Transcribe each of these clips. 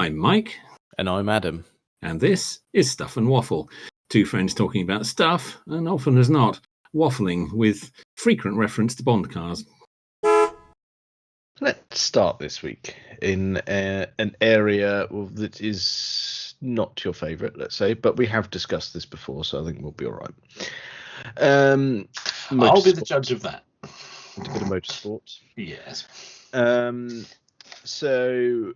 I'm Mike. And I'm Adam. And this is Stuff and Waffle. Two friends talking about stuff, and often as not, waffling with frequent reference to Bond cars. Let's start this week in an area that is not your favourite, let's say, but we have discussed this before, so I think we'll be all right. I'll be the judge of that. A bit of motorsports. Yes. So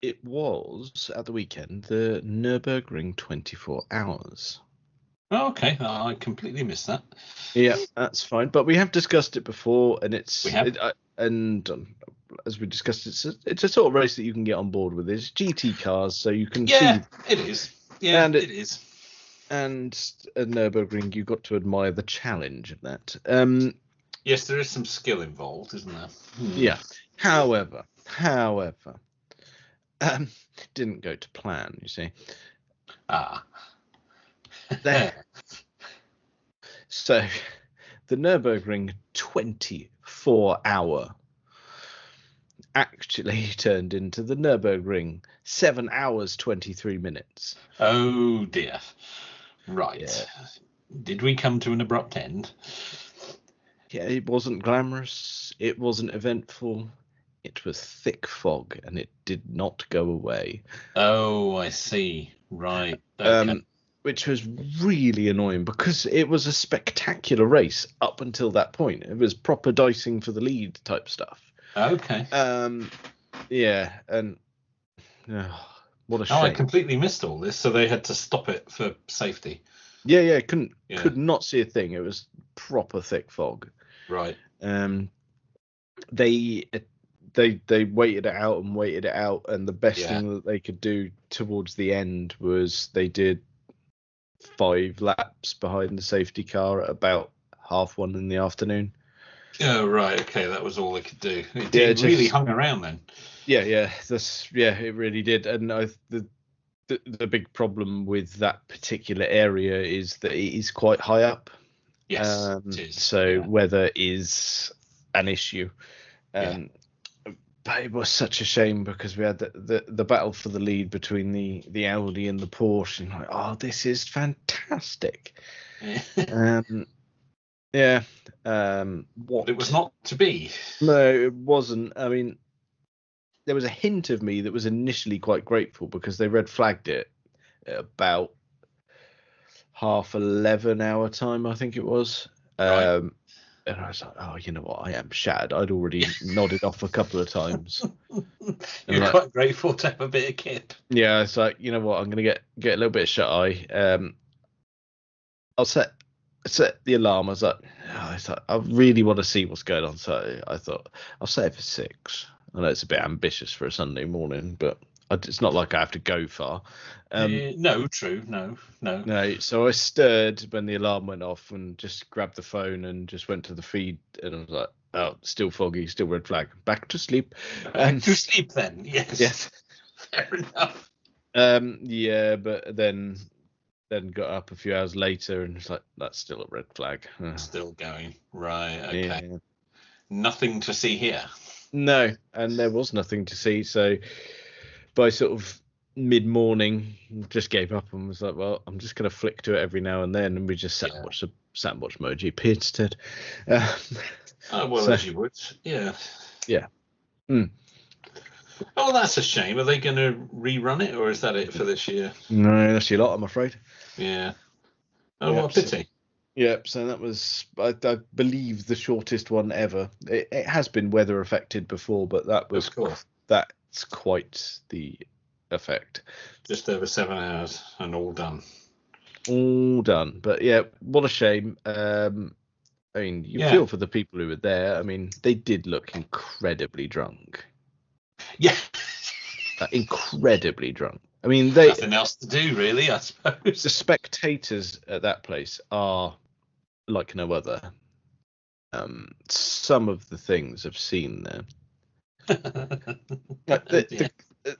it was at the weekend the Nurburgring 24 hours. Oh, okay, I completely missed that. Yeah, that's fine. But we have discussed it before, and as we discussed, it's a sort of race that you can get on board with. It's GT cars, so you can see. Yeah, it is. Yeah, and it is. And at Nurburgring, you got to admire the challenge of that. Yes, there is some skill involved, isn't there? Yeah. However, didn't go to plan. You see. There. So, the Nurburgring 24-hour actually turned into the Nurburgring 7 hours 23 minutes. Oh dear. Right. Yeah. Did we come to an abrupt end? Yeah, it wasn't glamorous. It wasn't eventful. It was thick fog, and it did not go away. Oh, I see. Right. Okay. Which was really annoying because it was a spectacular race up until that point. It was proper dicing for the lead type stuff. Okay. Yeah, and what a shame. Oh, I completely missed all this, so they had to stop it for safety. Yeah, could not see a thing. It was proper thick fog. Right. They waited it out, and the best thing that they could do towards the end was they did 5 laps behind the safety car at about 1:30 in the afternoon. Oh, right. Okay, that was all they could do. It really hung around then. Yeah, it really did. And the big problem with that particular area is that it is quite high up. Yes, it is. So weather is an issue. But it was such a shame because we had the battle for the lead between the Audi and the Porsche. And this is fantastic. It was not to be. No, it wasn't. I mean, there was a hint of me that was initially quite grateful because they red flagged it at about 11:30 our time, I think it was. Right. And I was like, you know what? I am shattered. I'd already nodded off a couple of times. You're quite grateful to have a bit of kip. Yeah, it's like, you know what? I'm going to get a little bit of shut eye. I'll set the alarm. I was like, I really want to see what's going on. So I thought I'll set it for 6. I know it's a bit ambitious for a Sunday morning, but it's not like I have to go far. No, true. No. So I stirred when the alarm went off and just grabbed the phone and just went to the feed. And I was like, still foggy, still red flag. Back to sleep. To sleep then, yes. Yes. Fair enough. Yeah, but then got up a few hours later and it's like, that's still a red flag. Still going. Right, okay. Yeah. Nothing to see here. No, and there was nothing to see. So by sort of mid-morning, just gave up and was like, well, I'm just going to flick to it every now and then. And we just sat and watched MotoGP instead. As you would. Yeah. Yeah. Oh, that's a shame. Are they going to rerun it, or is that it for this year? No, that's your lot, I'm afraid. Yeah. Oh, what a pity. So that was, I believe, the shortest one ever. It has been weather affected before, but that was, that's quite the effect. Just over 7 hours and all done. But yeah, what a shame. I mean, you feel for the people who were there. I mean, they did look incredibly drunk. Yeah. Incredibly drunk. I mean, nothing else to do, really, I suppose. The spectators at that place are like no other. Some of the things I've seen there.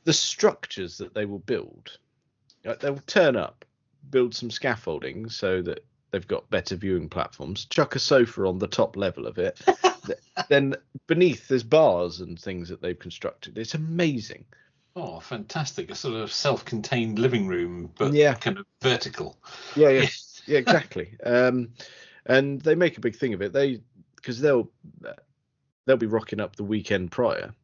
The structures that they will build. They will turn up, build some scaffolding so that they've got better viewing platforms, chuck a sofa on the top level of it. Then beneath there's bars and things that they've constructed. It's amazing. Oh, fantastic! A sort of self-contained living room, but kind of vertical. Yeah, exactly. And they make a big thing of it. Because they'll be rocking up the weekend prior.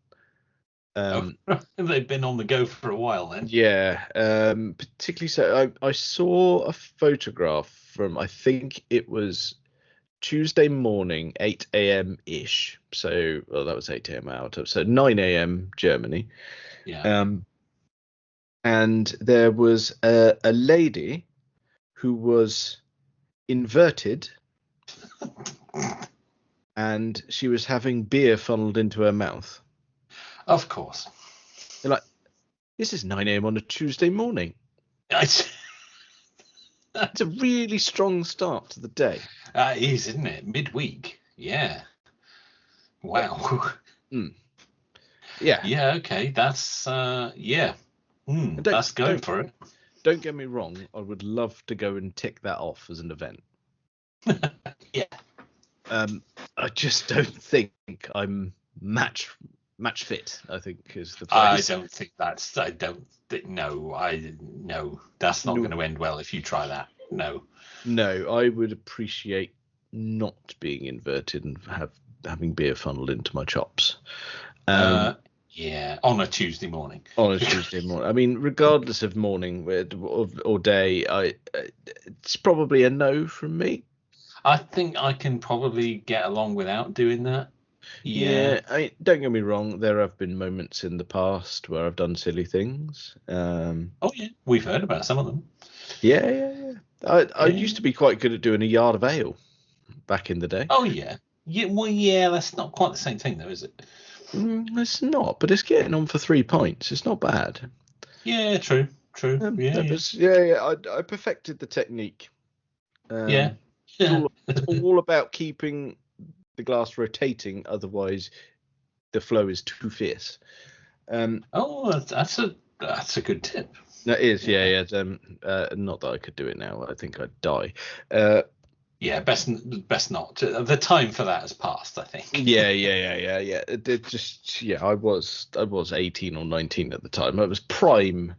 They've been on the go for a while then. Yeah, particularly so. I saw a photograph from, I think it was Tuesday morning, 8 a.m. ish. So, well, that was 8 a.m. out of, so 9 a.m. Germany. Yeah. And there was a lady who was inverted, and she was having beer funneled into her mouth. Of course. They're like, this is 9 a.m. on a Tuesday morning. It's a really strong start to the day. It is, isn't it? Midweek. Yeah. Wow. Yeah. Yeah. Okay. That's yeah. That's going for it. Don't get me wrong. I would love to go and tick that off as an event. Yeah. I just don't think I'm match fit. I think is the phrase. I don't think that's. I don't. No. That's not going to end well if you try that. No. No, I would appreciate not being inverted and having beer funneled into my chops. Yeah, on a Tuesday morning. On a Tuesday morning. I mean, regardless of morning or day, it's probably a no from me. I think I can probably get along without doing that. Yeah. Don't get me wrong. There have been moments in the past where I've done silly things. Oh yeah, we've heard about some of them. Yeah. I used to be quite good at doing a yard of ale back in the day. Oh yeah. Yeah. Well, yeah. That's not quite the same thing, though, is it? It's not, but it's getting on for 3 pints. It's not bad. Yeah. True. I perfected the technique. It's all about keeping the glass rotating, otherwise the flow is too fierce. That's a good tip. That is, yeah. Not that I could do it now. I think I'd die. Yeah, best not. The time for that has passed, I think. Yeah. It just, I was 18 or 19 at the time. It was prime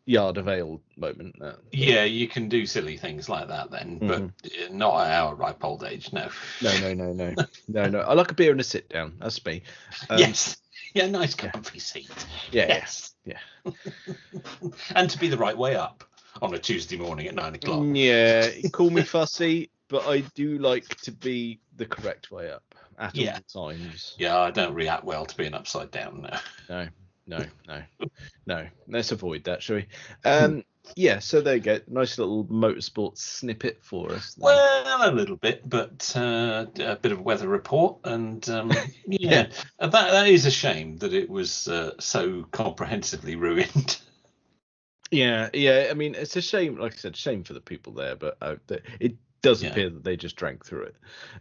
yard of ale moment. Yeah, you can do silly things like that then, but not at our ripe old age. No. No. I like a beer and a sit down. That's me. Yes. Yeah, nice comfy seat. Yes. And to be the right way up on a Tuesday morning at 9 o'clock. Yeah, call me fussy, but I do like to be the correct way up at all times. Yeah, I don't react well to being upside down. No. Let's avoid that, shall we? So there you go. Nice little motorsport snippet for us. Then. Well, a little bit, but a bit of a weather report, and that is a shame that it was so comprehensively ruined. Yeah. I mean, it's a shame. Like I said, shame for the people there, but it does appear that they just drank through it.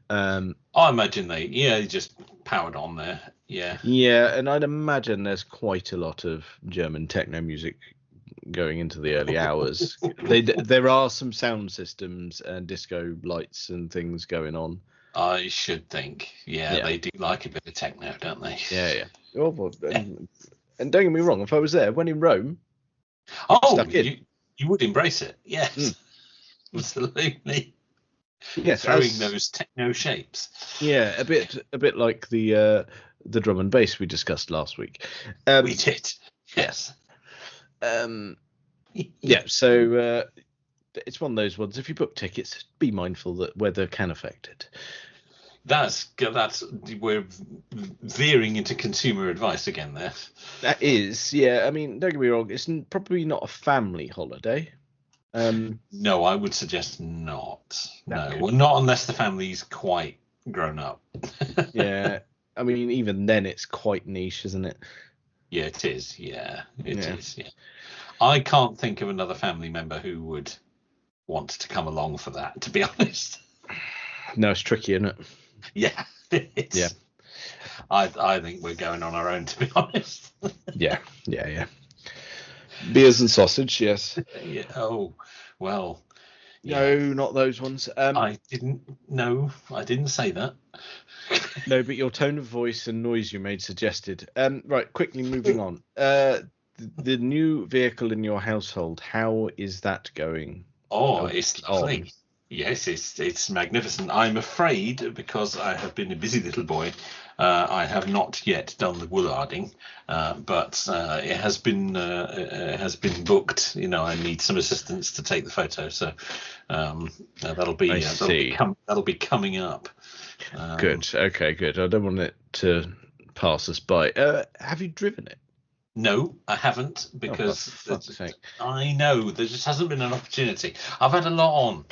I imagine they just powered on there. Yeah, and I'd imagine there's quite a lot of German techno music going into the early hours. There are some sound systems and disco lights and things going on. I should think. Yeah, they do like a bit of techno, don't they? Yeah. And don't get me wrong, if I was there, when in Rome, you would embrace it. Yes, absolutely. Yes, throwing those techno shapes. Yeah, a bit like the drum and bass we discussed last week. We did. Yes. So it's one of those ones. If you book tickets, be mindful that weather can affect it. That's we're veering into consumer advice again there. That is, yeah. I mean, don't get me wrong. It's probably not a family holiday. No, I would suggest not. No, well, not unless the family's quite grown up. Yeah, I mean, even then, it's quite niche, isn't it? Yeah, it is. Yeah, it is. Yeah, I can't think of another family member who would want to come along for that. To be honest. No, it's tricky, isn't it? Yeah, it is. Yeah. I think we're going on our own, to be honest. Yeah. Beers and sausage, yes. Yeah. Oh, well. No, not those ones. I didn't say that. No, but your tone of voice and noise you made suggested. Right, quickly moving on. the new vehicle in your household, how is that going? Oh, it's lovely. Yes, it's magnificent. I'm afraid, because I have been a busy little boy, I have not yet done the woolarding, but it has been booked. You know, I need some assistance to take the photo, so that'll be coming up. Good. Okay, good. I don't want it to pass us by. Have you driven it? No, I haven't, because for fuck's sake. I know there just hasn't been an opportunity. I've had a lot on.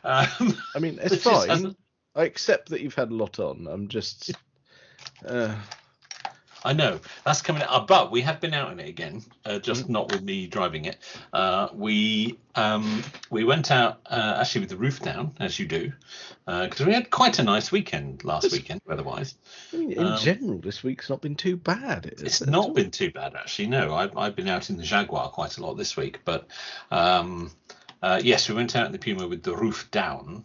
I mean, it's fine. I accept that you've had a lot on. I'm just. I know that's coming out, but we have been out in it again, just not with me driving it. We went out actually with the roof down, as you do, because we had quite a nice weekend last weekend weather-wise. I mean, in general, this week's not been too bad. It's not been too bad, actually. No, I've been out in the Jaguar quite a lot this week, but yes, we went out in the Puma with the roof down.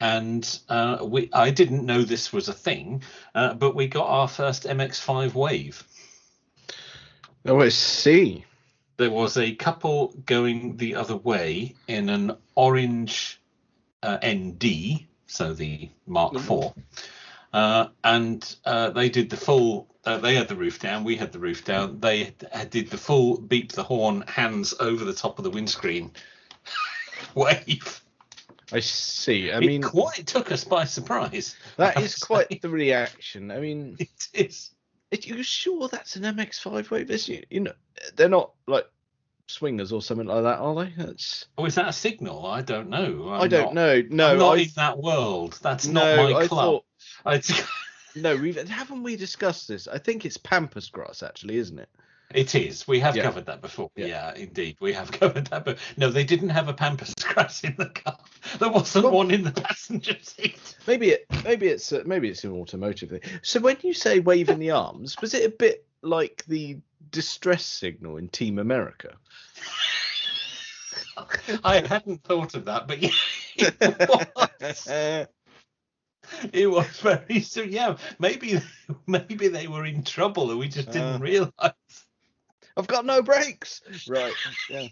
And I didn't know this was a thing, but we got our first MX-5 wave. Oh, I see. There was a couple going the other way in an orange ND, so the Mark IV, and they did the full. They had the roof down. We had the roof down. They did the full beep the horn, hands over the top of the windscreen wave. I see. I mean, it quite took us by surprise. That is quite the reaction. I mean, it is. Are you sure that's an MX-5 wave? You know, they're not like swingers or something like that, are they? Oh, is that a signal? I don't know. I don't know. No, I'm not in that world. That's not my club. No, haven't we discussed this? I think it's pampas grass, actually, isn't it? It is. We have covered that before. Yeah, indeed. We have covered that. But no, they didn't have a pampas grass in the car. There wasn't one in the passenger seat. Maybe it's an automotive thing. So when you say waving the arms, was it a bit like the distress signal in Team America? I hadn't thought of that, but yeah, it was. It was very so. Yeah, maybe they were in trouble and we just didn't realise. I've got no brakes. Right. Yeah.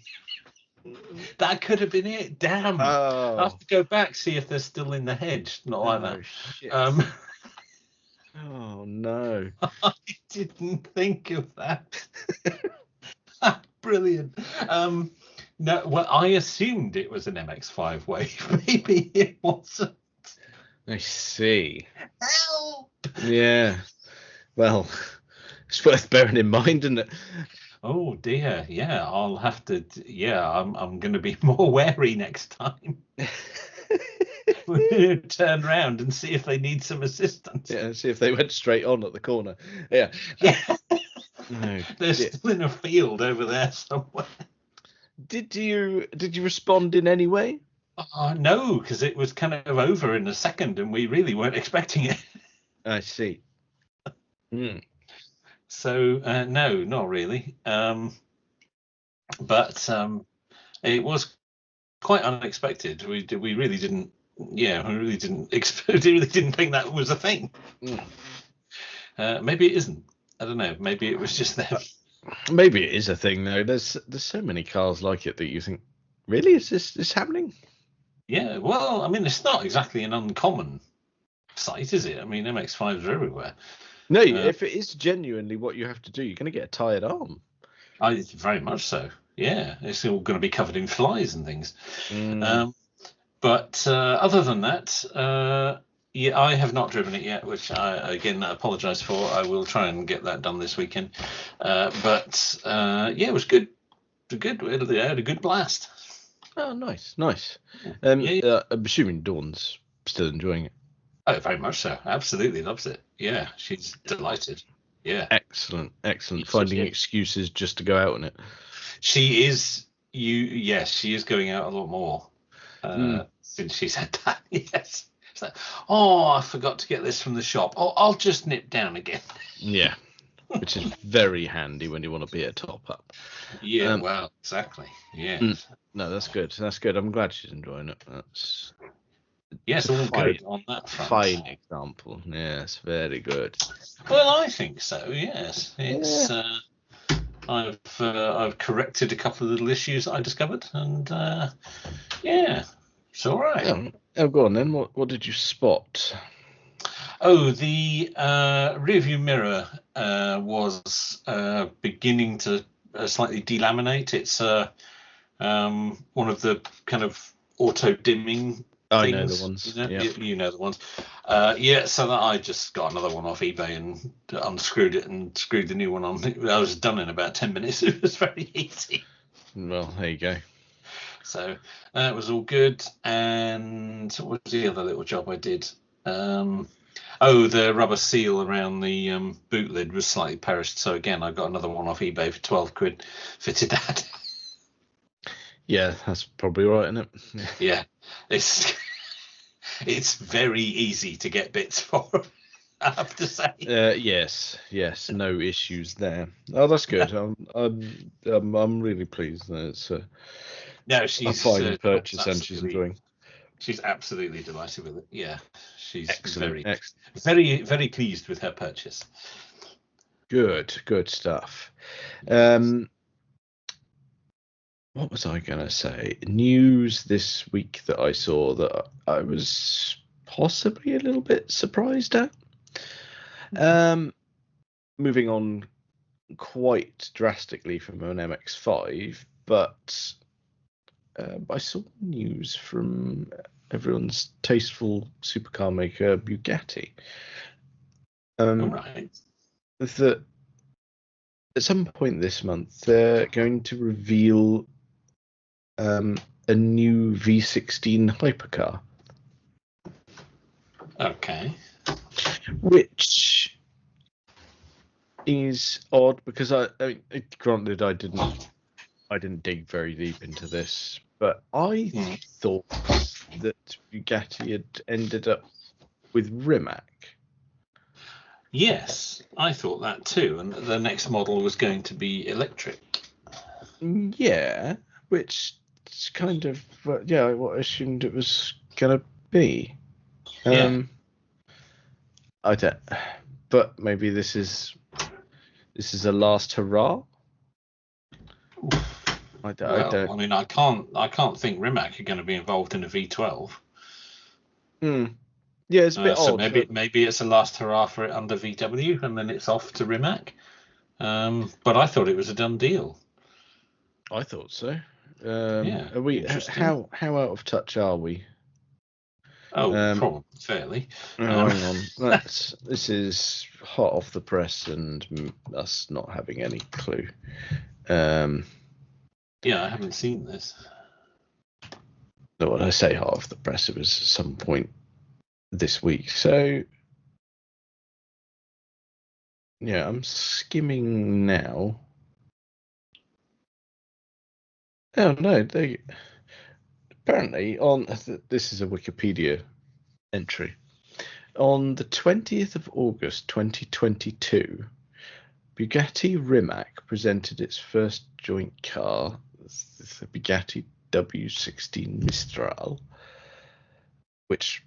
That could have been it. Damn. Oh. I have to go back, see if they're still in the hedge. Not like that. Shit. Oh no. I didn't think of that. Brilliant. No, well, I assumed it was an MX-5 wave. Maybe it wasn't. I see. Help! Yeah. Well, it's worth bearing in mind, isn't it? Oh dear, yeah. I'll have to. Yeah, I'm going to be more wary next time. We're going to turn around and see if they need some assistance. Yeah, see if they went straight on at the corner. Yeah. Yeah. They're still in a field over there somewhere. Did you respond in any way? No, because it was kind of over in a second, and we really weren't expecting it. I see. So no, not really. But it was quite unexpected. We really didn't. Yeah, we really didn't think that was a thing. Maybe it isn't. I don't know. Maybe it was just them. Maybe it is a thing though. There's so many cars like it that you think, really, is this happening? Yeah. Well, I mean, it's not exactly an uncommon sight, is it? I mean, MX-5s are everywhere. No, if it is genuinely what you have to do, you're going to get a tired arm. Very much so. Yeah, it's all going to be covered in flies and things. But other than that, yeah, I have not driven it yet, which I again apologise for. I will try and get that done this weekend. But yeah, it was good. Good. We had a good blast. Oh, nice. I'm assuming Dawn's still enjoying it. Oh, very much so. Absolutely loves it. Yeah, she's delighted. Yeah. Excellent. Finding excuses just to go out on it. She is. Yes, she is going out a lot more since she said that. Yes. It's like, I forgot to get this from the shop. Oh, I'll just nip down again. Yeah. Which is very handy when you want to be a top up. Yeah, well, exactly. Yeah. No, that's good. I'm glad she's enjoying it. That's yes, all good on that front. Fine example. Yes, very good. Well, I think so. Yes, it's I've corrected a couple of little issues that I discovered, and yeah, it's all right. Oh, go on then. What did you spot? Oh, the rear view mirror was beginning to slightly delaminate. It's one of the kind of auto dimming I things. know the ones. You know, Yeah. you know the ones. So that I just got another one off eBay and unscrewed it and screwed the new one on. I was done in about 10 minutes. It was very easy. Well, there you go. So that was all good. And what was the other little job I did? The rubber seal around the boot lid was slightly perished. So again, I got another one off eBay for 12 quid. Fitted that. Yeah, that's probably right, isn't it? Yeah, it's very easy to get bits for, I have to say. Yes, no issues there. Oh, that's good. I'm really pleased that it's She's a fine purchase and she's enjoying. She's absolutely delighted with it. Yeah, she's Excellent. very, very pleased with her purchase. Good stuff. What was I going to say? News this week that I saw that I was possibly a little bit surprised at. Moving on quite drastically from an MX-5, but I saw news from everyone's tasteful supercar maker Bugatti. Right. That at some point this month they're going to reveal a new V16 hypercar. Okay. Which is odd because I mean, granted I didn't dig very deep into this, but I thought that Bugatti had ended up with Rimac. Yes, I thought that too, and the next model was going to be electric. Yeah, which is kind of what I assumed it was gonna be. I don't, but maybe this is a last hurrah. I don't. I mean, I can't think Rimac are going to be involved in a V12. Yeah, it's a bit odd. Maybe it's a last hurrah for it under VW, and then it's off to Rimac. But I thought it was a done deal. I thought so. Are we? How out of touch are we? Probably fairly. Hang on. This is hot off the press and us not having any clue. Yeah, I haven't seen this. No, when I say hot off the press, it was some point this week. So, yeah, I'm skimming now. Oh no, they apparently on this is a Wikipedia entry. On the 20th of August 2022, Bugatti Rimac presented its first joint car, the Bugatti W16 Mistral, which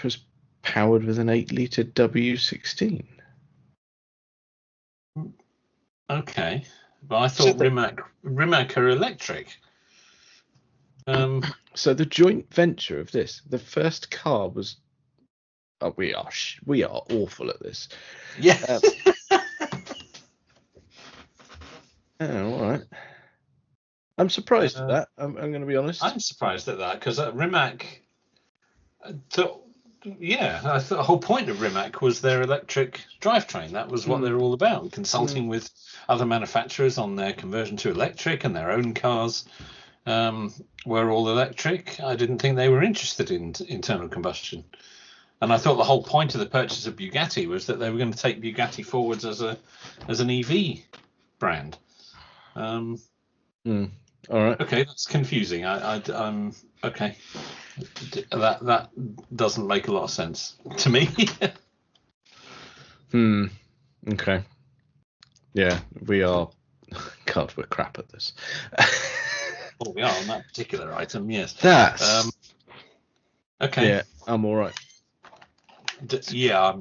was powered with an 8-litre W16. Okay, but I thought Rimac are electric. So the joint venture of this, the first car was. Oh, we are awful at this. Yeah. Oh, all right. I'm surprised at that. I'm going to be honest. I'm surprised at that because Rimac. I thought the whole point of Rimac was their electric drivetrain. That was what they're all about, consulting with other manufacturers on their conversion to electric, and their own cars were all electric. I didn't think they were interested in internal combustion. And I thought the whole point of the purchase of Bugatti was that they were going to take Bugatti forwards as an EV brand. All right. Okay, that's confusing. I'm okay. That doesn't make a lot of sense to me. Okay. Yeah, we are. God, we're crap at this. Well, we are on that particular item. Yes. That's. Okay. Yeah, I'm all right. Yeah.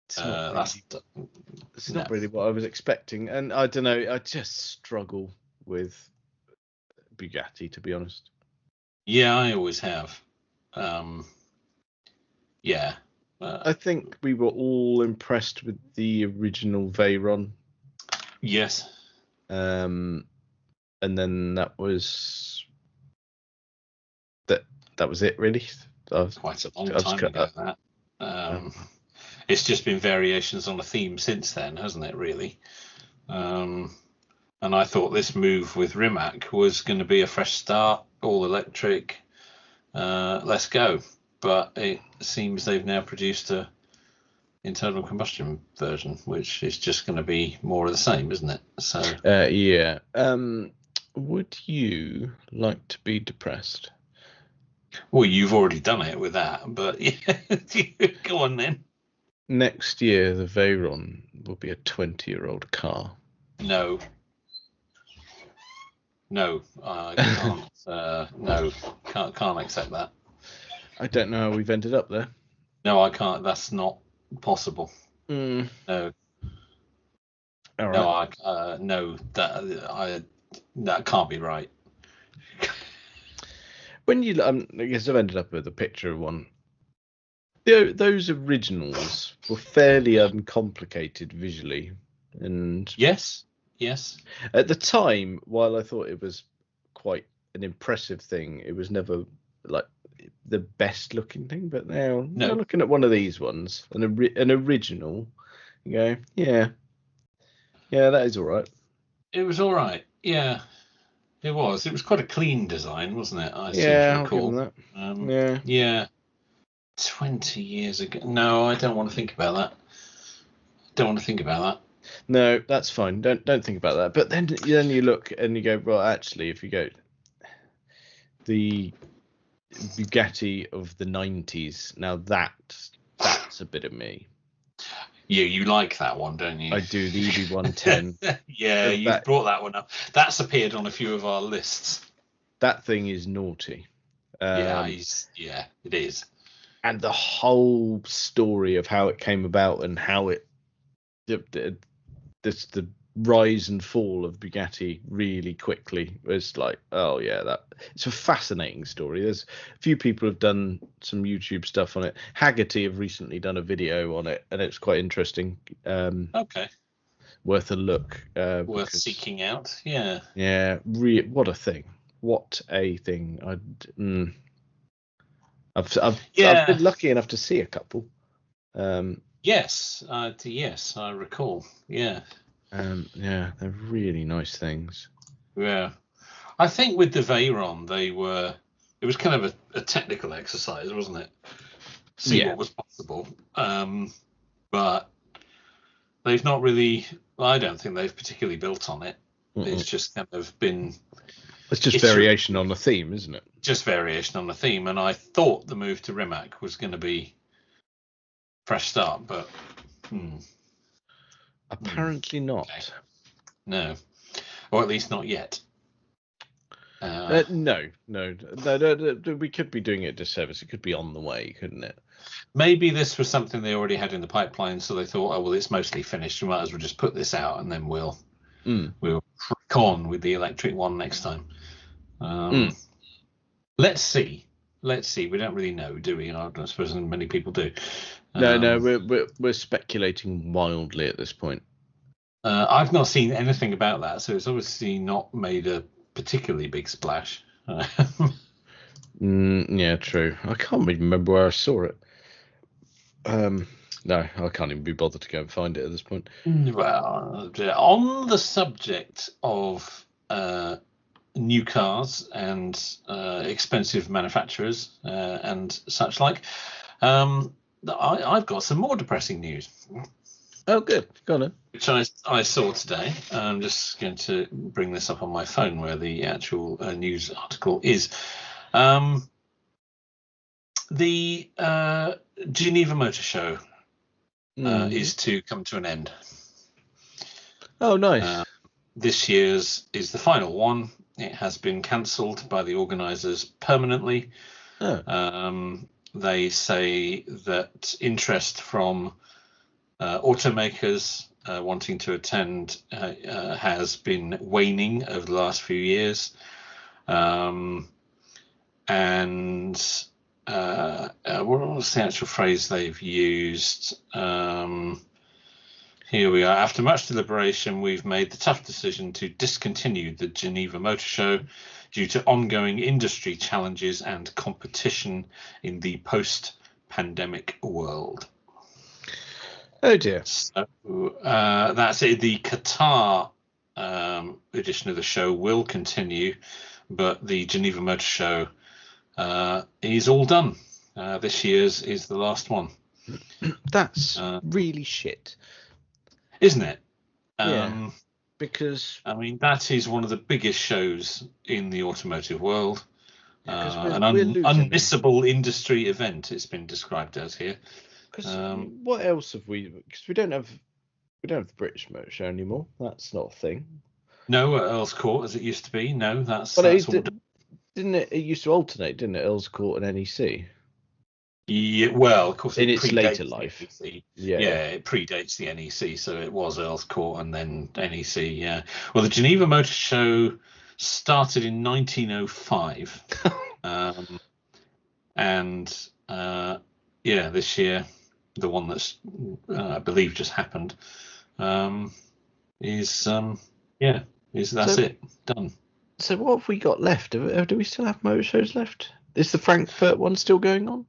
It's not That's really, it's no. not really what I was expecting, and I don't know. I just struggle with Bugatti, to be honest. Yeah, I always have. Yeah. I think we were all impressed with the original Veyron. Yes. And then that was it, really. Quite a long time ago, that. It's just been variations on a theme since then, hasn't it, really? And I thought this move with Rimac was going to be a fresh start, all electric, let's go. But it seems they've now produced a internal combustion version, which is just going to be more of the same, isn't it? So yeah. Would you like to be depressed? Well, you've already done it with that, but yeah, go on then. Next year, the Veyron will be a 20-year-old car. No, I can't. No, can't accept that. I don't know how we've ended up there. No, I can't. That's not possible. No. All right. No, that can't be right. When you, I guess I've ended up with a picture of one. Those originals were fairly uncomplicated visually, and yes. At the time, while I thought it was quite an impressive thing, it was never like the best looking thing. But now, looking at one of these ones, an original, you go, yeah, that is all right. It was all right. Yeah, it was. It was quite a clean design, wasn't it? I seem to recall. I'll give them that. Yeah. 20 years ago. No, I don't want to think about that. No, that's fine. Don't think about that. But then you look and you go, well, actually, if you go the Bugatti of the 90s, now that's a bit of me. Yeah, you like that one, don't you? I do, the EB110. Yeah, you've brought that one up. That's appeared on a few of our lists. That thing is naughty. Yeah, it is. And the whole story of how it came about and how the rise and fall of Bugatti really quickly was like, oh yeah, it's a fascinating story. There's a few people have done some YouTube stuff on it. Haggerty have recently done a video on it, and it's quite interesting. Okay. Worth a look. Worth seeking out. Yeah. Yeah. What a thing. What a thing. I've been lucky enough to see a couple. Yes, I recall. Yeah. Yeah, they're really nice things. Yeah, I think with the Veyron, it was kind of a technical exercise, wasn't it? See what was possible. But they've not really. Well, I don't think they've particularly built on it. It's just kind of been. It's just variation on the theme, isn't it? Just variation on the theme, and I thought the move to Rimac was going to be fresh start, but apparently not. Okay. No, or at least not yet. No. We could be doing it a disservice. It could be on the way, couldn't it? Maybe this was something they already had in the pipeline, so they thought, oh well, it's mostly finished. We might as well just put this out, and then we'll crack on with the electric one next time. Let's see. We don't really know, do we? I don't suppose many people do. No, we're speculating wildly at this point. I've not seen anything about that, so it's obviously not made a particularly big splash. Yeah, true. I can't even remember where I saw it. No, I can't even be bothered to go and find it at this point. Well, on the subject of new cars and expensive manufacturers and such like, I've got some more depressing news. Oh, good. Go on then. Which I saw today. I'm just going to bring this up on my phone where the actual news article is. The Geneva Motor Show is to come to an end. Oh, nice. This year's is the final one. It has been cancelled by the organisers permanently. They say that interest from automakers wanting to attend has been waning over the last few years. And what was the actual phrase they've used? Here we are. After much deliberation, we've made the tough decision to discontinue the Geneva Motor Show due to ongoing industry challenges and competition in the post-pandemic world. Oh dear. So that's it. The Qatar edition of the show will continue, but the Geneva Motor Show is all done. This year's is the last one. That's really shit. Isn't it? Yeah, because I mean, that is one of the biggest shows in the automotive world. An unmissable industry event, it's been described as here. What else have we? Because we don't have the British Motor Show anymore. That's not a thing. No, Earl's Court as it used to be. No, that's didn't it? It used to alternate, didn't it? Earl's Court and NEC. Yeah, well, of course, in its later life. Yeah, it predates the NEC, so it was Earl's Court and then NEC. Yeah. Well, the Geneva Motor Show started in 1905, and this year, the one that's I believe just happened, is it done? So what have we got left? Do we still have motor shows left? Is the Frankfurt one still going on?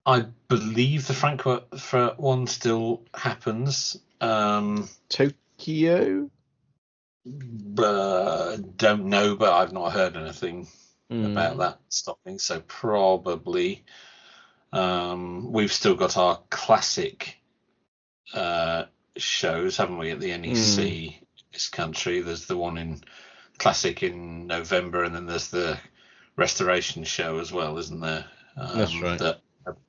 I believe the Frankfurt one still happens. Tokyo? Don't know, but I've not heard anything about that stopping. So probably we've still got our classic shows, haven't we, at the NEC in this country? There's the one in classic in November, and then there's the restoration show as well, isn't there? That's right. That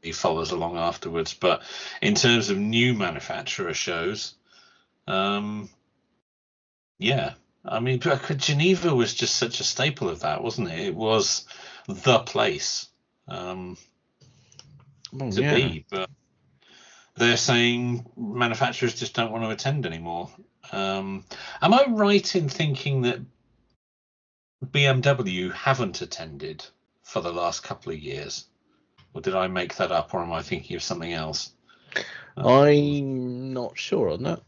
he follows along afterwards. But in terms of new manufacturer shows, I mean, Geneva was just such a staple of that, wasn't it? It was the place to be. But they're saying manufacturers just don't want to attend anymore. Am I right in thinking that BMW haven't attended for the last couple of years? Or did I make that up, or am I thinking of something else? I'm not sure on that.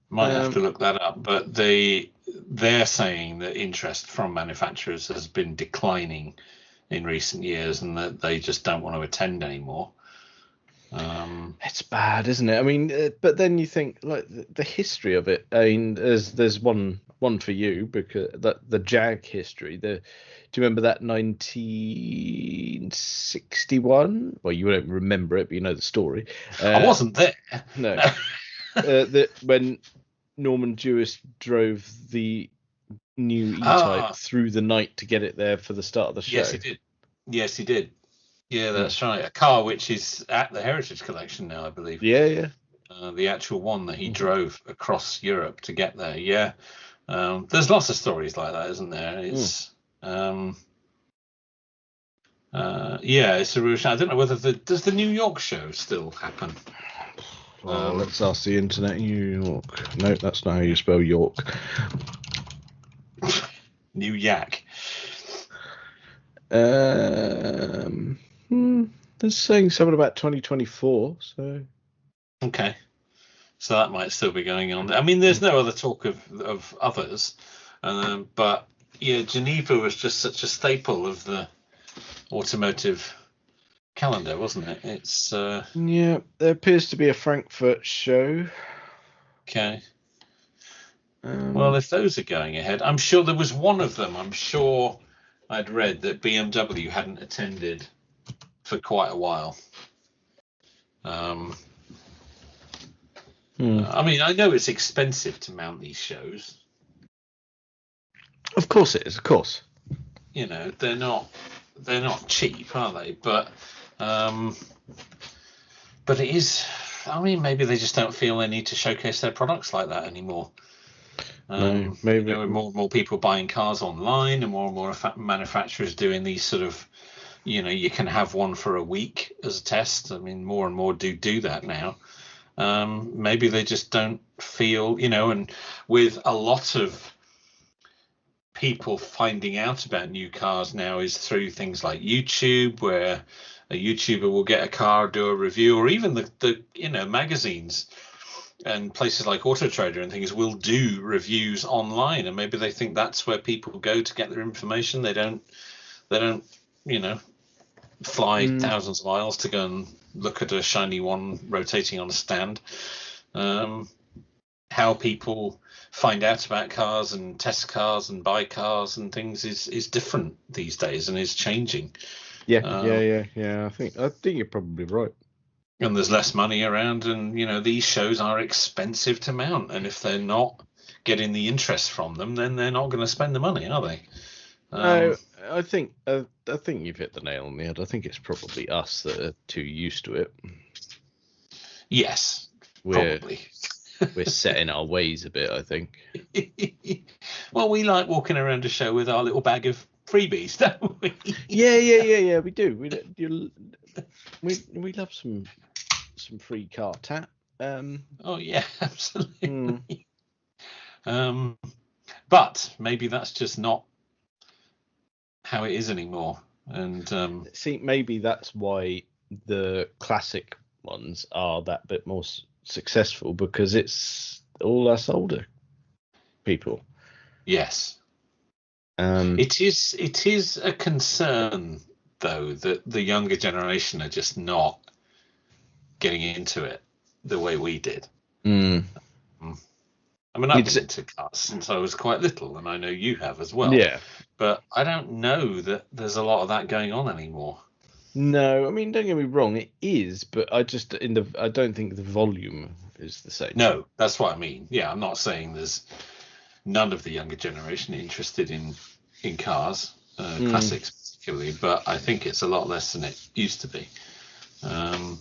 Might have to look that up, but they're saying that interest from manufacturers has been declining in recent years, and that they just don't want to attend anymore. It's bad, isn't it? I mean, but then you think like the history of it. I mean, there's one for you, because the Jag history. Do you remember that 1961? Well, you don't remember it, but you know the story. I wasn't there. No. When Norman Jewis drove the new E-Type through the night to get it there for the start of the show. Yes, he did. Yeah, that's right. A car which is at the Heritage Collection now, I believe. Yeah. The actual one that he drove across Europe to get there. Yeah. There's lots of stories like that, isn't there? It's it's a real shame. I don't know whether does the New York show still happen? Let's ask the internet. New York. No, that's not how you spell York. New Yak. They're saying something about 2024. So. Okay. So that might still be going on. I mean, there's no other talk of others, but yeah, Geneva was just such a staple of the automotive calendar, wasn't it? It's there appears to be a Frankfurt show. Okay. Well, if those are going ahead, I'm sure there was one of them. I'm sure I'd read that BMW hadn't attended for quite a while. I mean, I know it's expensive to mount these shows. Of course it is. Of course. You know, they're not cheap, are they? But it is. I mean, maybe they just don't feel they need to showcase their products like that anymore. No, maybe more and more people buying cars online, and more manufacturers doing these sort of, you can have one for a week as a test. I mean, more and more do that now. Maybe they just don't feel, and with a lot of people finding out about new cars now is through things like YouTube, where a YouTuber will get a car, do a review, or even the magazines and places like Auto Trader and things will do reviews online, and maybe they think that's where people go to get their information. They don't fly thousands of miles to go and look at a shiny one rotating on a stand. How people find out about cars and test cars and buy cars and things is different these days and is changing. Yeah. I think you're probably right. And there's less money around, and these shows are expensive to mount, and if they're not getting the interest from them, then they're not going to spend the money, are they? No, I think you've hit the nail on the head. I think it's probably us that are too used to it. Yes, probably. We're set in our ways a bit, I think. Well, we like walking around a show with our little bag of freebies, don't we? Yeah. We do. We love some free car tap. Oh yeah, absolutely. But maybe that's just not how it is anymore. And see, maybe that's why the classic ones are that bit more successful, because it's all us older people. Yes. It is a concern, though, that the younger generation are just not getting into it the way we did. I mean, I've been into cars since I was quite little, and I know you have as well. Yeah. But I don't know that there's a lot of that going on anymore. No, I mean, don't get me wrong, it is, but I don't think the volume is the same. No, that's what I mean. Yeah, I'm not saying there's none of the younger generation interested in cars, classics particularly, but I think it's a lot less than it used to be. And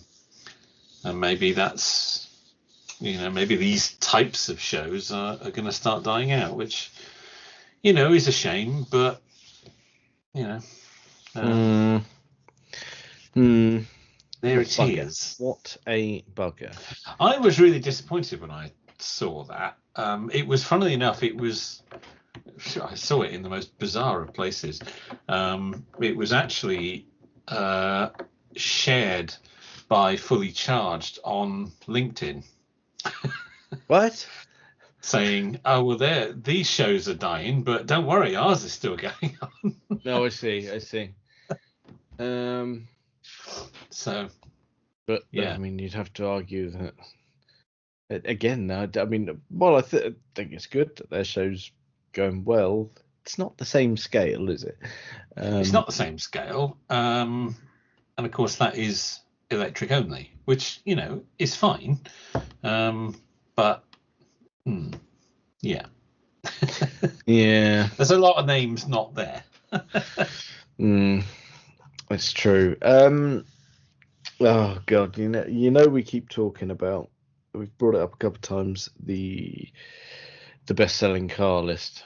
maybe that's, maybe these types of shows are going to start dying out, which, is a shame, but, there it is. What a bugger. I was really disappointed when I saw that. It was, funnily enough, I saw it in the most bizarre of places. It was actually shared by Fully Charged on LinkedIn. What? Saying, oh, well, these shows are dying, but don't worry, ours is still going on. No, I see. So, but yeah, I mean, you'd have to argue that again. I mean, well, I think it's good that their show's going well. It's not the same scale, is it? It's not the same scale, and of course that is electric only, which is fine. But yeah, yeah, there's a lot of names not there. It's true. Oh God, we keep talking about. We've brought it up a couple of times. The best-selling car list.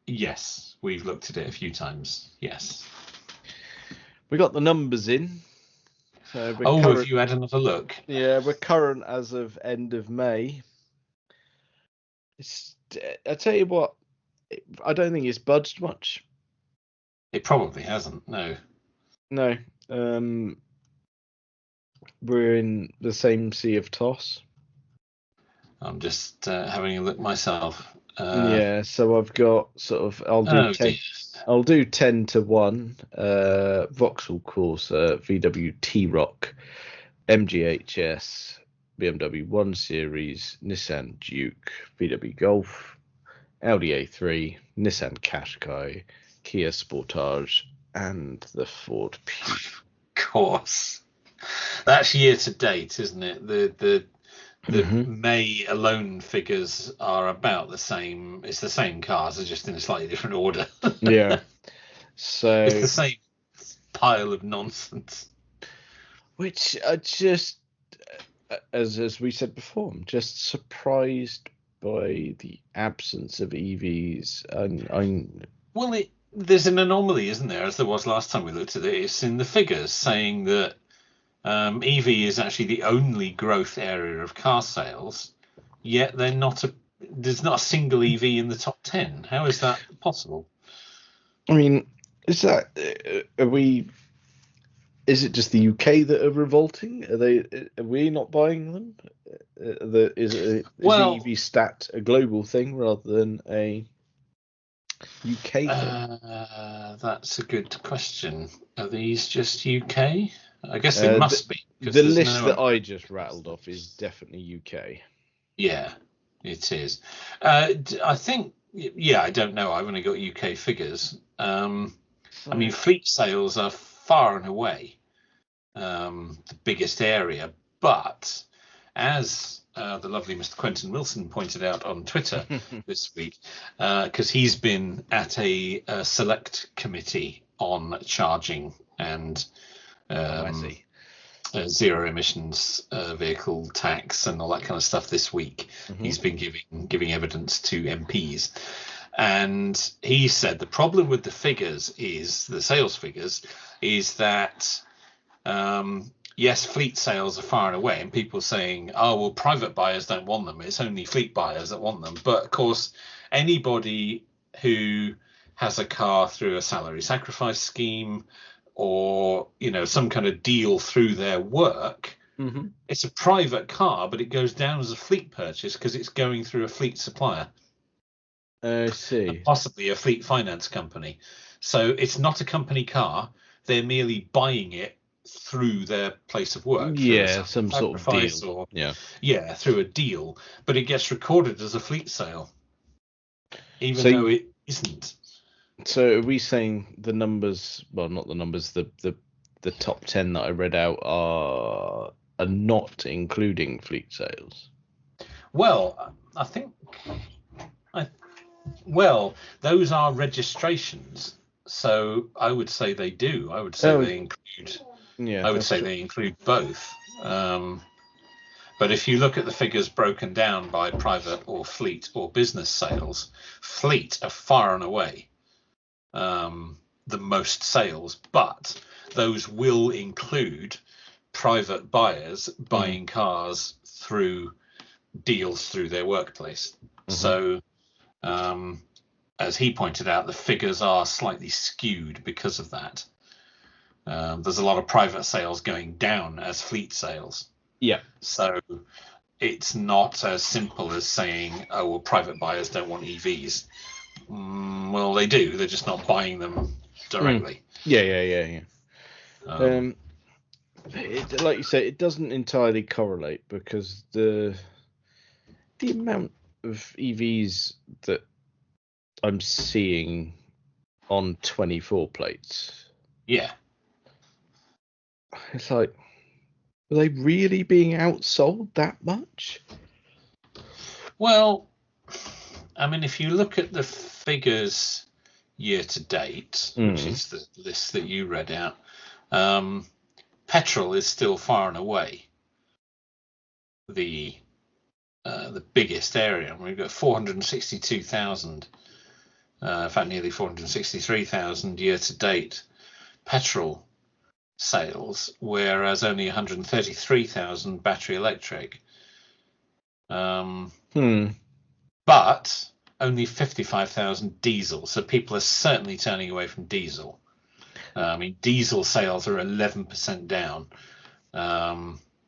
Yes, we've looked at it a few times. Yes, we got the numbers in. So have you had another look? Yeah, we're current as of end of May. I tell you what, I don't think it's budged much. It probably hasn't. No. We're in the same sea of toss. I'm just having a look myself. Yeah, so I've got sort of. I'll do 10 to 1. Vauxhall Corsa, VW T-Roc, MGHS, BMW 1 Series, Nissan Duke, VW Golf, Audi A3, Nissan Qashqai, Kia Sportage, and the Ford Puma. Of course, that's year to date, isn't it? The May alone figures are about the same. It's the same cars, they're just in a slightly different order. Yeah. So it's the same pile of nonsense. Which I just, as we said before, I'm just surprised by the absence of EVs. There's an anomaly, isn't there, as there was last time we looked at it. It's in the figures saying that EV is actually the only growth area of car sales, yet there's not a single EV in the top 10. How is that possible? I mean, is it just the UK that are revolting? Are we not buying them? Is the EV stat a global thing rather than a UK thing? That's a good question. Are these just UK? I guess they must be. The list that I just rattled off is definitely UK. Yeah, it is. I think, I don't know. I've only got UK figures. I mean, fleet sales are far and away the biggest area, but as the lovely Mr. Quentin Wilson pointed out on Twitter this week, because he's been at a select committee on charging and zero emissions vehicle tax and all that kind of stuff this week. He's been giving evidence to MPs. And he said the problem with the figures is the sales figures is that yes, fleet sales are far and away, and people saying, oh, well, private buyers don't want them. It's only fleet buyers that want them. But of course, anybody who has a car through a salary sacrifice scheme or, some kind of deal through their work, it's a private car, but it goes down as a fleet purchase because it's going through a fleet supplier. I see. And possibly a fleet finance company. So it's not a company car. They're merely buying it through their place of work. Yeah, some sort of deal. Yeah, through a deal. But it gets recorded as a fleet sale, even though it isn't. So are we saying the numbers, well, not the numbers, the top 10 that I read out are not including fleet sales? Well, I think... those are registrations, so I would say they do. I would say they include. Yeah, I would say they include both. But if you look at the figures broken down by private or fleet or business sales, fleet are far and away the most sales, but those will include private buyers buying cars through deals through their workplace. So. As he pointed out, the figures are slightly skewed because of that. There's a lot of private sales going down as fleet sales. Yeah. So it's not as simple as saying, oh, well, private buyers don't want EVs. Well, they do. They're just not buying them directly. Yeah. Like you say, it doesn't entirely correlate because the amount of EVs that I'm seeing on 24 plates. Yeah. It's like, are they really being outsold that much? Well, I mean, if you look at the figures year to date, which is the list that you read out, petrol is still far and away the biggest area. We've got 462,000, in fact, nearly 463,000 year to date petrol sales, whereas only 133,000 battery electric. But only 55,000 diesel. So people are certainly turning away from diesel. I mean, diesel sales are 11% down.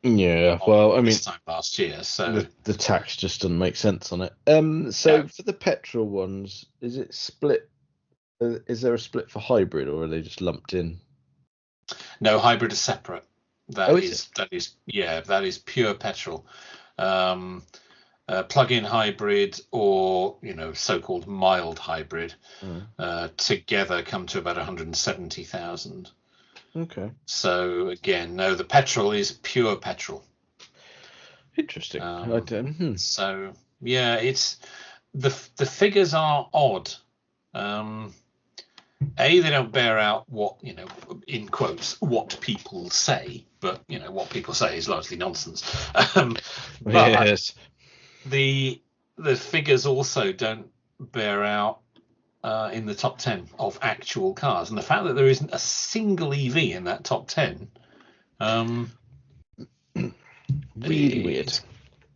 Yeah, well, I mean, this time last year, so the tax just doesn't make sense on it. For the petrol ones, is it split? Is there a split for hybrid, or are they just lumped in? No, hybrid is separate. That is pure petrol. Plug-in hybrid or so-called mild hybrid together come to about 170,000. Okay. So again, no, the petrol is pure petrol. Interesting. So yeah, it's the figures are odd. They don't bear out what in quotes what people say, but what people say is largely nonsense. Yes. The figures also don't bear out in the top 10 of actual cars, and the fact that there isn't a single EV in that top 10. Really weird.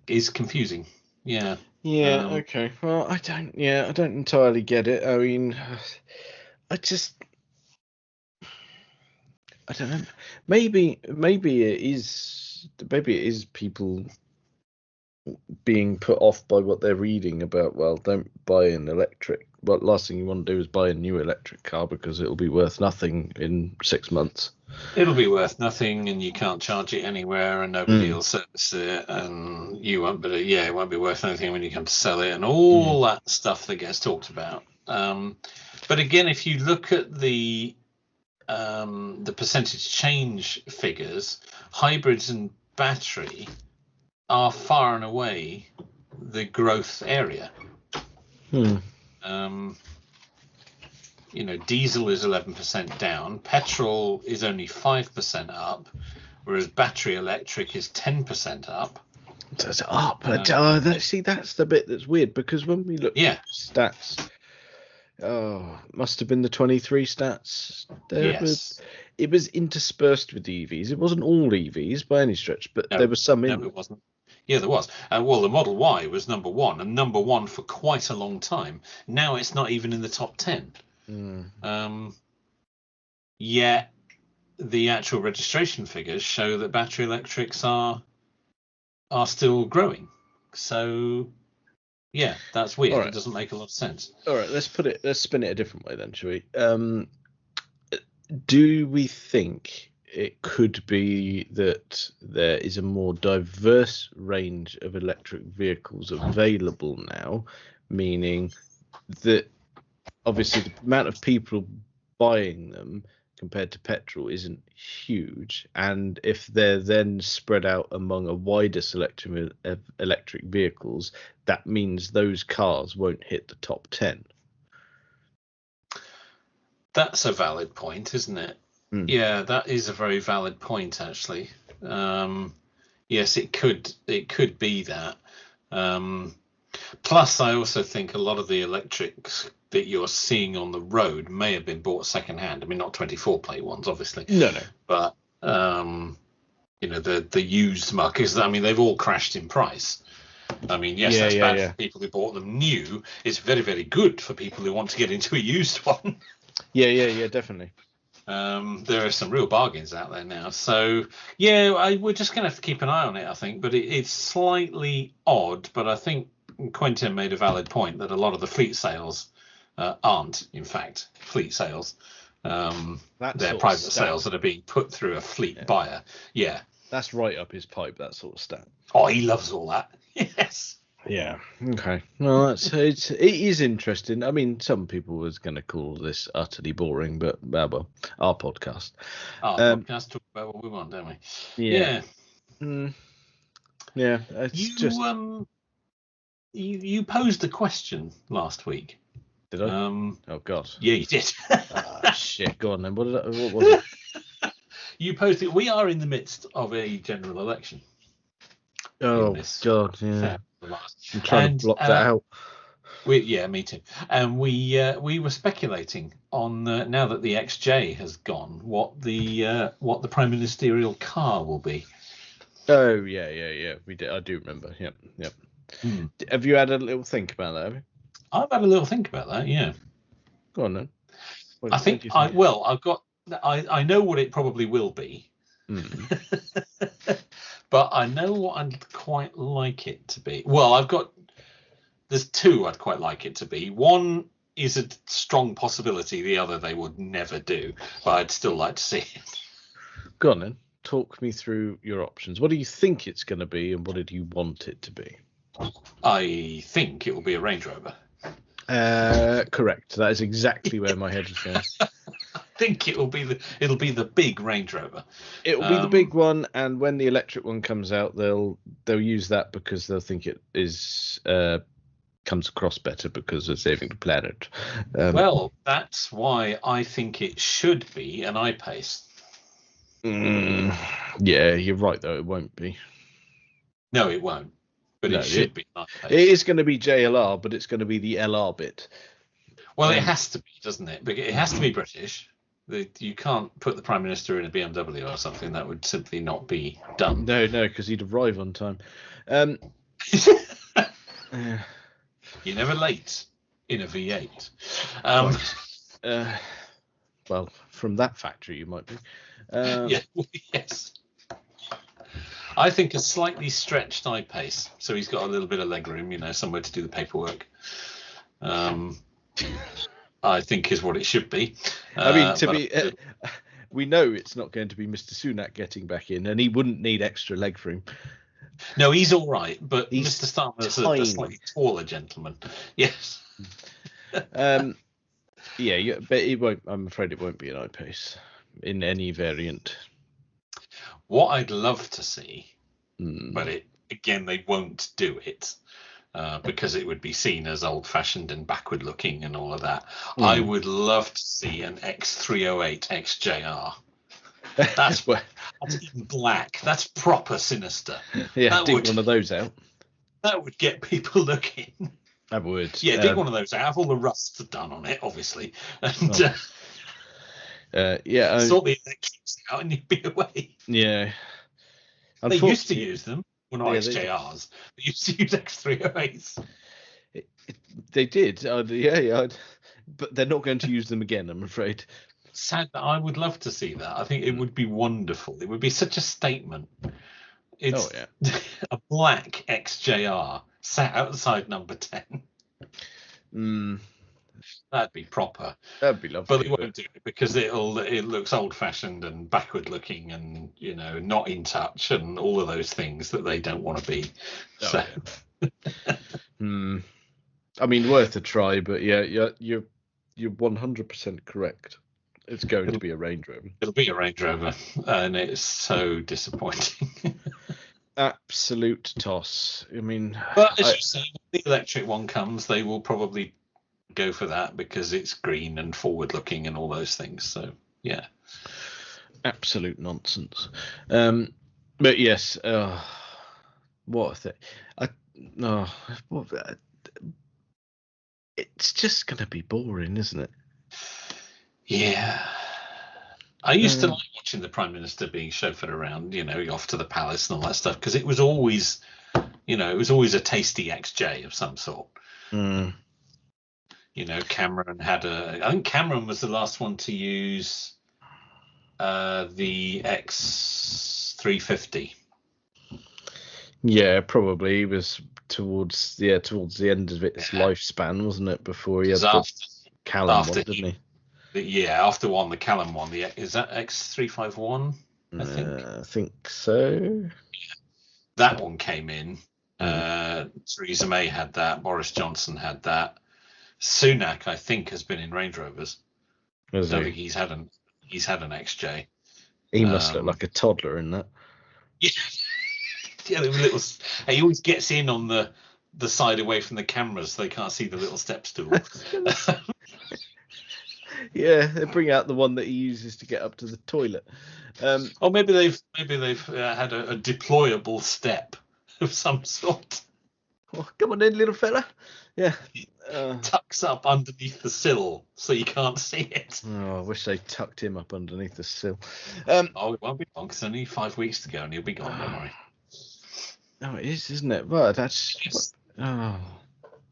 Is confusing. Yeah. Yeah. Okay. Well, I don't entirely get it. I mean, I don't know. Maybe it is. Maybe it is people being put off by what they're reading about. Well, don't buy an electric. But last thing you want to do is buy a new electric car because it'll be worth nothing in 6 months. It'll be worth nothing, and you can't charge it anywhere, and nobody will service it, and you won't. But it won't be worth anything when you come to sell it, and all that stuff that gets talked about. But again, if you look at the percentage change figures, hybrids and battery are far and away the growth area. Diesel is 11% down, petrol is only 5% up, whereas battery electric is 10% up. So it's up, but that's the bit that's weird, because when we look at stats, must have been the 23 stats. It was interspersed with EVs. It wasn't all EVs by any stretch, but there was some in. No, it wasn't. Yeah, there was. Well, the Model Y was number one, and number one for quite a long time. Now it's not even in the top 10. Yet the actual registration figures show that battery electrics are still growing. So, yeah, that's weird. Right. It doesn't make a lot of sense. All right, let's spin it a different way then, shall we? Do we think it could be that there is a more diverse range of electric vehicles available now, meaning that obviously the amount of people buying them compared to petrol isn't huge, and if they're then spread out among a wider selection of electric vehicles, that means those cars won't hit the top 10? That's a valid point, isn't it? Yeah, that is a very valid point, actually. Yes, it could be that. Plus, I also think a lot of the electrics that you're seeing on the road may have been bought secondhand. I mean, not 24 plate ones, obviously. No. But the used markets. I mean, they've all crashed in price. I mean, yes, that's bad for people who bought them new. It's very, very good for people who want to get into a used one. Yeah, definitely. There are some real bargains out there now. So, we're just going to have to keep an eye on it, I think. But it's slightly odd. But I think Quentin made a valid point that a lot of the fleet sales aren't, in fact, fleet sales. They're private sales that are being put through a fleet buyer. Yeah. That's right up his pipe, that sort of stat. Oh, he loves all that. Yes. Yeah. Okay. Well, it is interesting. I mean, some people was going to call this utterly boring, but our podcast. Podcast talk about what we want, don't we? Yeah. Yeah. You posed a question last week. Did I? Oh God. Yeah, you did. Shit. Go on then. What was it? You posed it. We are in the midst of a general election. Oh God. Yeah. I'm trying to block that out. Me too. And we were speculating on now that the XJ has gone, what the prime ministerial car will be. Oh yeah. We did. I do remember. Yep. Have you had a little think about that? Have you? I've had a little think about that. Yeah. Go on then. I know what it probably will be. But I know what I'd quite like it to be. Well, there's two I'd quite like it to be. One is a strong possibility. The other they would never do. But I'd still like to see it. Go on then. Talk me through your options. What do you think it's going to be, and what did you want it to be? I think it will be a Range Rover. Correct. That is exactly where my head is going. I think it'll be the big Range Rover. It will be the big one, and when the electric one comes out, they'll use that because they'll think it is comes across better because of saving the planet. Well, that's why I think it should be an I-Pace. Yeah, you're right though. It won't be. No, it won't. But it should be an I-Pace. It is going to be JLR, but it's going to be the LR bit. Well, it has to be, doesn't it? Because it has to be British. You can't put the Prime Minister in a BMW or something. That would simply not be done. No, because he'd arrive on time. You're never late in a V8. Well, from that factory, you might be. Yeah, yes. I think a slightly stretched I-Pace, so he's got a little bit of leg room, somewhere to do the paperwork. I think is what it should be. We know it's not going to be Mr. Sunak getting back in, and he wouldn't need extra leg room. No, he's all right, but He's Mr. Starmer's a slightly taller gentleman. Yes. But it won't. I'm afraid it won't be an I-Pace in any variant. What I'd love to see, but they won't do it because it would be seen as old-fashioned and backward-looking and all of that. I would love to see an X308 XJR. That's in black. That's proper sinister. Yeah, dig one of those out. That would get people looking. That would. Yeah, dig one of those out. Have all the rust done on it, obviously, and sort the electrics out, and you'd be away. Yeah. They used to use them. Well, not XJRs. They used to use X308s. They did. But they're not going to use them again, I'm afraid. Sad that I would love to see that. I think it would be wonderful. It would be such a statement. It's a black XJR sat outside number 10. That'd be proper. That'd be lovely. But they won't do it because it looks old-fashioned and backward-looking and not in touch and all of those things that they don't want to be. I mean, worth a try, but you're 100% correct. It's going to be a Range Rover. It'll be a Range Rover, and it's so disappointing. Absolute toss. I mean, but as you say, when the electric one comes, they will probably go for that because it's green and forward-looking and all those things. So yeah, absolute nonsense. But yes, what a thing. It's just going to be boring, isn't it? Yeah. I used to like watching the Prime Minister being chauffeured around, off to the palace and all that stuff, because it was always, a tasty XJ of some sort. Cameron I think Cameron was the last one to use the X350. Yeah, probably. It was towards the end of its lifespan, wasn't it? Before he had the Callum one, didn't he? After the Callum one. Is that X351? I think so. That one came in. Theresa May had that. Boris Johnson had that. Sunak, I think, has been in Range Rovers. I don't think he's had an XJ. He must look like a toddler in that. Yeah, the little. He always gets in on the side away from the cameras, so they can't see the little step stool. Yeah, they bring out the one that he uses to get up to the toilet. Or maybe they've had a deployable step of some sort. Oh, come on in, little fella. Yeah. Tucks up underneath the sill so you can't see it. Oh, I wish they tucked him up underneath the sill. It won't be long. It's only 5 weeks to go, and he'll be gone. Don't worry. Oh, it is, isn't it? Well, that's. Yeah.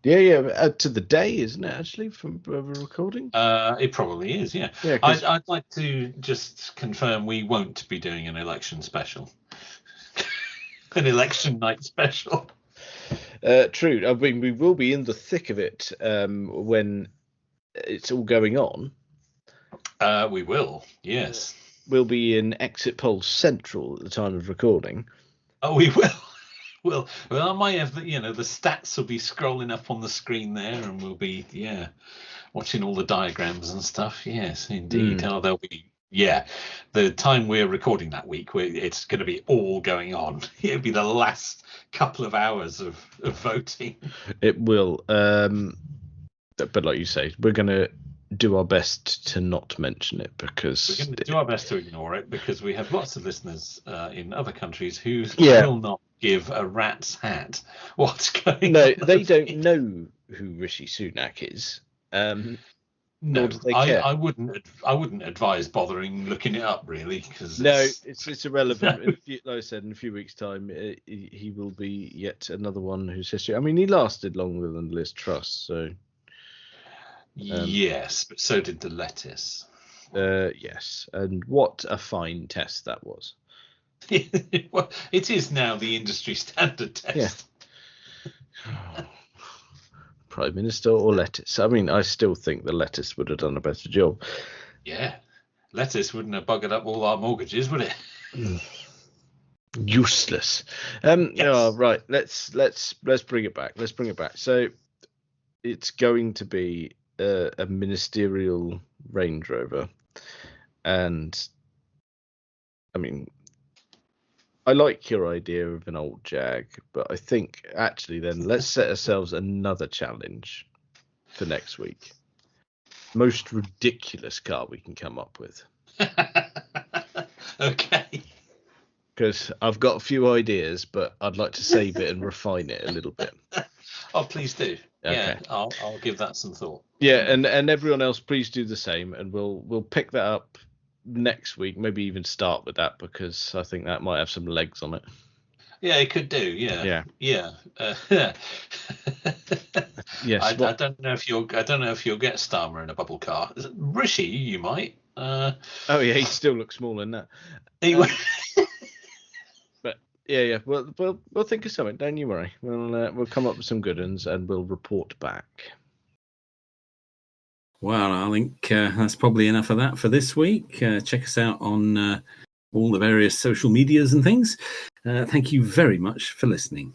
To the day, isn't it? Actually, from the recording. It probably is. Yeah. I'd like to just confirm we won't be doing an election special. An election night special. True. I mean, we will be in the thick of it when it's all going on. We will. Yes. We'll be in Exit Poll Central at the time of recording. Oh, we will. Well, I might have the stats will be scrolling up on the screen there, and we'll be watching all the diagrams and stuff. Yes, indeed. Oh, there'll be the time we're recording that week, it's going to be all going on. It'll be the last couple of hours of voting. It will. But like you say, we're going to do our best to not mention it because we're going to do our best to ignore it because we have lots of listeners in other countries who will not give a rat's hat what's going on. No, they don't know who Rishi Sunak is. No, nor do they care. I wouldn't advise bothering looking it up really, because it's irrelevant. Like I said, in a few weeks' time, he will be yet another one whose history. I mean, he lasted longer than Liz Truss, so. Yes, but so did the lettuce. Yes, and what a fine test that was. Well, it is now the industry standard test. Yeah. Prime Minister or lettuce? I mean, I still think the lettuce would have done a better job. Yeah, lettuce wouldn't have buggered up all our mortgages, would it? Useless. Yes. Oh, right. Let's bring it back. Let's bring it back. So it's going to be a ministerial Range Rover, and I mean, I like your idea of an old Jag, but I think actually then let's set ourselves another challenge for next week. Most ridiculous car we can come up with. Okay. Because I've got a few ideas, but I'd like to save it and refine it a little bit. Oh, please do. Okay. Yeah, I'll give that some thought. Yeah, and everyone else, please do the same, and we'll pick that up next week. Maybe even start with that, because I think that might have some legs on it. Yeah, it could do. Yeah. Yes. I don't know if you'll get Starmer in a bubble car. Rishi, you might. Oh yeah, he still looks small in that. But yeah. We'll think of something. Don't you worry. We'll come up with some good ones and we'll report back. Well, I think that's probably enough of that for this week. Check us out on all the various social medias and things. Thank you very much for listening.